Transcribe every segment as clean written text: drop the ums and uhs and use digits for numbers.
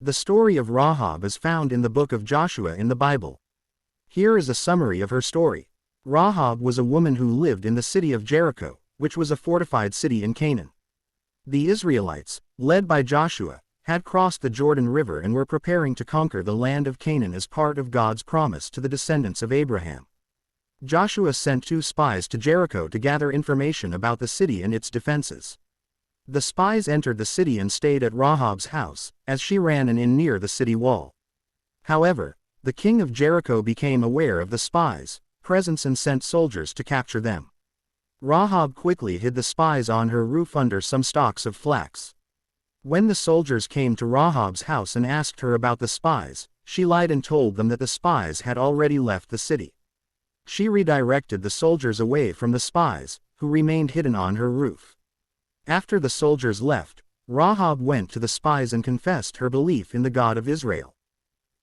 The story of Rahab is found in the book of Joshua in the Bible. Here is a summary of her story. Rahab was a woman who lived in the city of Jericho, which was a fortified city in Canaan. The Israelites, led by Joshua, had crossed the Jordan River and were preparing to conquer the land of Canaan as part of God's promise to the descendants of Abraham. Joshua sent 2 spies to Jericho to gather information about the city and its defenses. The spies entered the city and stayed at Rahab's house, as she ran an inn near the city wall. However, the king of Jericho became aware of the spies' presence and sent soldiers to capture them. Rahab quickly hid the spies on her roof under some stalks of flax. When the soldiers came to Rahab's house and asked her about the spies, she lied and told them that the spies had already left the city. She redirected the soldiers away from the spies, who remained hidden on her roof. After the soldiers left, Rahab went to the spies and confessed her belief in the God of Israel.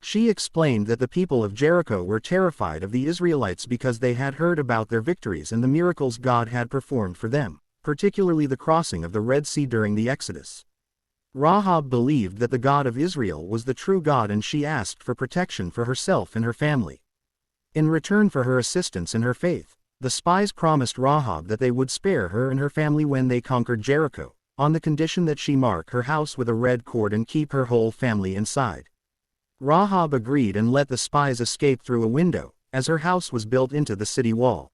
She explained that the people of Jericho were terrified of the Israelites because they had heard about their victories and the miracles God had performed for them, particularly the crossing of the Red Sea during the Exodus. Rahab believed that the God of Israel was the true God, and she asked for protection for herself and her family. In return for her assistance in her faith, the spies promised Rahab that they would spare her and her family when they conquered Jericho, on the condition that she mark her house with a red cord and keep her whole family inside. Rahab agreed and let the spies escape through a window, as her house was built into the city wall.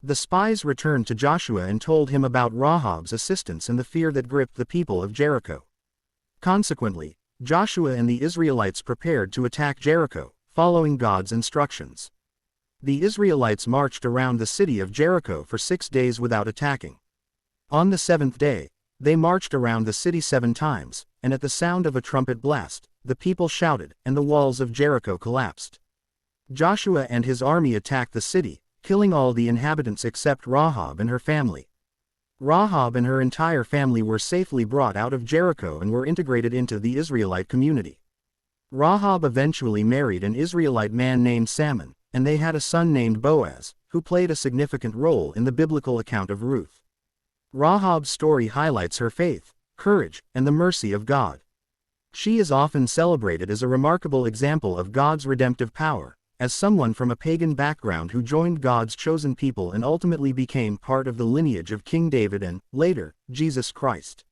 The spies returned to Joshua and told him about Rahab's assistance and the fear that gripped the people of Jericho. Consequently, Joshua and the Israelites prepared to attack Jericho, following God's instructions. The Israelites marched around the city of Jericho for 6 days without attacking. On the 7th day, they marched around the city 7 times, and at the sound of a trumpet blast, the people shouted, and the walls of Jericho collapsed. Joshua and his army attacked the city, killing all the inhabitants except Rahab and her family. Rahab and her entire family were safely brought out of Jericho and were integrated into the Israelite community. Rahab eventually married an Israelite man named Salmon, and they had a son named Boaz, who played a significant role in the biblical account of Ruth. Rahab's story highlights her faith, courage, and the mercy of God. She is often celebrated as a remarkable example of God's redemptive power, as someone from a pagan background who joined God's chosen people and ultimately became part of the lineage of King David and, later, Jesus Christ.